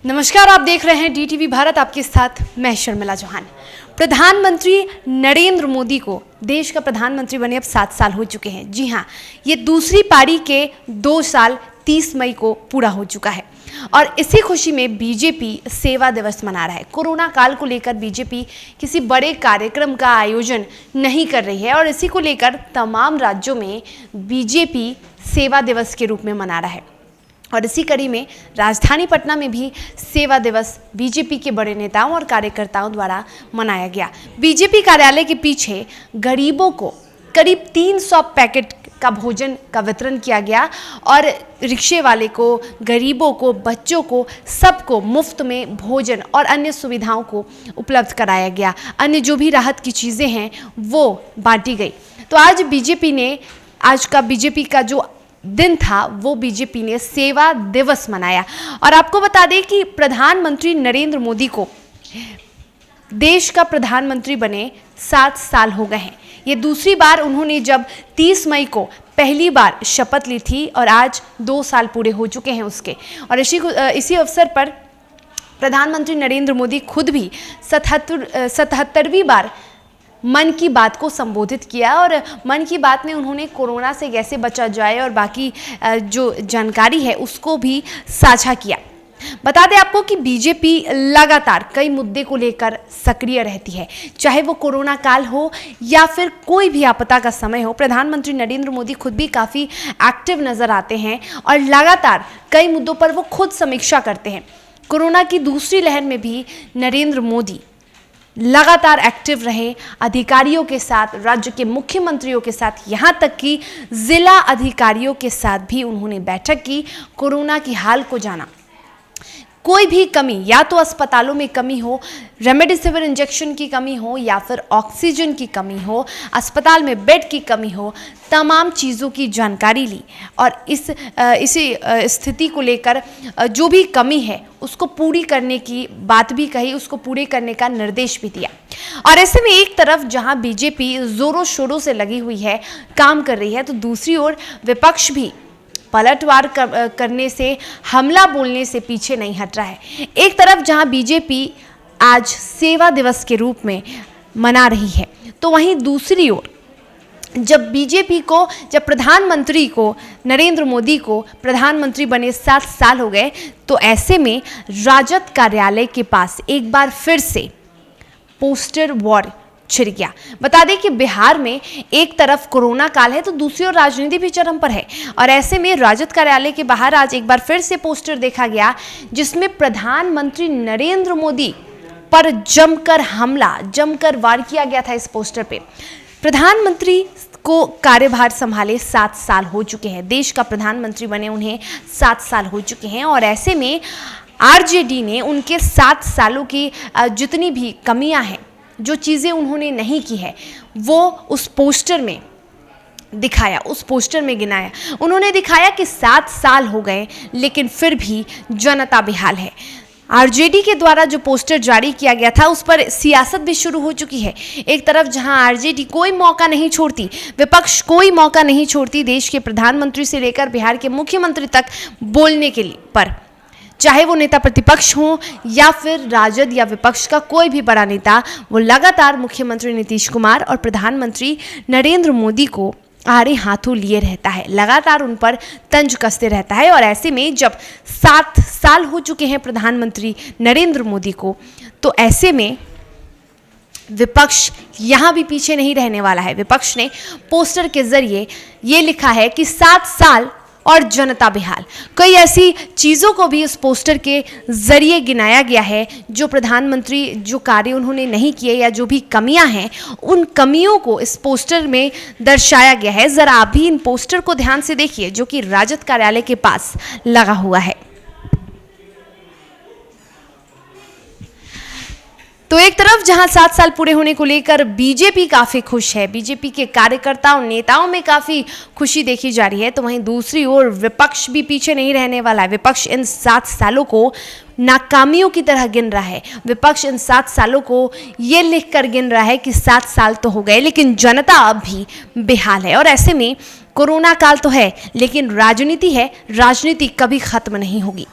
नमस्कार, आप देख रहे हैं डीटीवी भारत, आपके साथ मैं शर्मिला चौहान। प्रधानमंत्री नरेंद्र मोदी को देश का प्रधानमंत्री बने अब 7 साल हो चुके हैं। जी हाँ, ये दूसरी पारी के 2 साल 30 मई को पूरा हो चुका है और इसी खुशी में बीजेपी सेवा दिवस मना रहा है। कोरोना काल को लेकर बीजेपी किसी बड़े कार्यक्रम का आयोजन नहीं कर रही है और इसी को लेकर तमाम राज्यों में बीजेपी सेवा दिवस के रूप में मना रहा है। और इसी कड़ी में राजधानी पटना में भी सेवा दिवस बीजेपी के बड़े नेताओं और कार्यकर्ताओं द्वारा मनाया गया। बीजेपी कार्यालय के पीछे गरीबों को करीब 300 पैकेट का भोजन का वितरण किया गया और रिक्शे वाले को, गरीबों को, बच्चों को, सबको मुफ्त में भोजन और अन्य सुविधाओं को उपलब्ध कराया गया। अन्य जो भी राहत की चीज़ें हैं वो बांटी गई। तो आज बीजेपी का जो दिन था वो बीजेपी ने सेवा दिवस मनाया। और आपको बता दें कि प्रधानमंत्री नरेंद्र मोदी को देश का प्रधानमंत्री बने 7 साल हो गए हैं। ये दूसरी बार उन्होंने जब 30 मई को पहली बार शपथ ली थी और आज 2 साल पूरे हो चुके हैं उसके। और इसी अवसर पर प्रधानमंत्री नरेंद्र मोदी खुद भी 77वीं बार मन की बात को संबोधित किया और मन की बात में उन्होंने कोरोना से कैसे बचा जाए और बाकी जो जानकारी है उसको भी साझा किया। बता दें आपको कि बीजेपी लगातार कई मुद्दे को लेकर सक्रिय रहती है, चाहे वो कोरोना काल हो या फिर कोई भी आपदा का समय हो। प्रधानमंत्री नरेंद्र मोदी खुद भी काफ़ी एक्टिव नज़र आते हैं और लगातार कई मुद्दों पर वो खुद समीक्षा करते हैं। कोरोना की दूसरी लहर में भी नरेंद्र मोदी लगातार एक्टिव रहे, अधिकारियों के साथ, राज्य के मुख्यमंत्रियों के साथ, यहाँ तक कि जिला अधिकारियों के साथ भी उन्होंने बैठक की, कोरोना की हाल को जाना। कोई भी कमी, या तो अस्पतालों में कमी हो, रेमडेसिविर इंजेक्शन की कमी हो या फिर ऑक्सीजन की कमी हो, अस्पताल में बेड की कमी हो, तमाम चीज़ों की जानकारी ली और इसी स्थिति को लेकर जो भी कमी है उसको पूरी करने की बात भी कही, उसको पूरे करने का निर्देश भी दिया। और ऐसे में एक तरफ जहां बीजेपी जोरों शोरों से लगी हुई है, काम कर रही है, तो दूसरी ओर विपक्ष भी पलटवार करने से, हमला बोलने से पीछे नहीं हट रहा है। एक तरफ जहां बीजेपी आज सेवा दिवस के रूप में मना रही है, तो वहीं दूसरी ओर जब प्रधानमंत्री को, नरेंद्र मोदी को प्रधानमंत्री बने 7 साल हो गए, तो ऐसे में राजद कार्यालय के पास एक बार फिर से पोस्टर वॉर छिड़ गया। बता दें कि बिहार में एक तरफ कोरोना काल है तो दूसरी ओर राजनीति भी चरम पर है और ऐसे में राजद कार्यालय के बाहर आज एक बार फिर से पोस्टर देखा गया जिसमें प्रधानमंत्री नरेंद्र मोदी पर जमकर वार किया गया था। इस पोस्टर पे प्रधानमंत्री को कार्यभार संभाले 7 साल हो चुके हैं, देश का प्रधानमंत्री बने उन्हें 7 साल हो चुके हैं और ऐसे में आरजेडी ने उनके 7 सालों की जितनी भी कमियां हैं, जो चीज़ें उन्होंने नहीं की है, वो उस पोस्टर में दिखाया, उस पोस्टर में गिनाया। उन्होंने दिखाया कि 7 साल हो गए लेकिन फिर भी जनता बेहाल है। आरजेडी के द्वारा जो पोस्टर जारी किया गया था उस पर सियासत भी शुरू हो चुकी है। एक तरफ जहां आरजेडी कोई मौका नहीं छोड़ती, विपक्ष कोई मौका नहीं छोड़ती देश के प्रधानमंत्री से लेकर बिहार के मुख्यमंत्री तक बोलने के लिए, पर चाहे वो नेता प्रतिपक्ष हो या फिर राजद या विपक्ष का कोई भी बड़ा नेता, वो लगातार मुख्यमंत्री नीतीश कुमार और प्रधानमंत्री नरेंद्र मोदी को आड़े हाथों लिए रहता है, लगातार उन पर तंज कसते रहता है। और ऐसे में जब 7 साल हो चुके हैं प्रधानमंत्री नरेंद्र मोदी को, तो ऐसे में विपक्ष यहाँ भी पीछे नहीं रहने वाला है। विपक्ष ने पोस्टर के जरिए ये लिखा है कि 7 साल और जनता बेहाल। कई ऐसी चीज़ों को भी इस पोस्टर के जरिए गिनाया गया है जो प्रधानमंत्री, जो कार्य उन्होंने नहीं किए या जो भी कमियां हैं, उन कमियों को इस पोस्टर में दर्शाया गया है। ज़रा आप भी इन पोस्टर को ध्यान से देखिए जो कि राजद कार्यालय के पास लगा हुआ है। तो एक तरफ जहां 7 साल पूरे होने को लेकर बीजेपी काफ़ी खुश है, बीजेपी के कार्यकर्ताओं, नेताओं में काफ़ी खुशी देखी जा रही है, तो वहीं दूसरी ओर विपक्ष भी पीछे नहीं रहने वाला है। विपक्ष इन 7 सालों को नाकामियों की तरह गिन रहा है। विपक्ष इन 7 सालों को ये लिखकर गिन रहा है कि 7 साल तो हो गए लेकिन जनता अब भी बेहाल है। और ऐसे में कोरोना काल तो है लेकिन राजनीति है, राजनीति कभी खत्म नहीं होगी।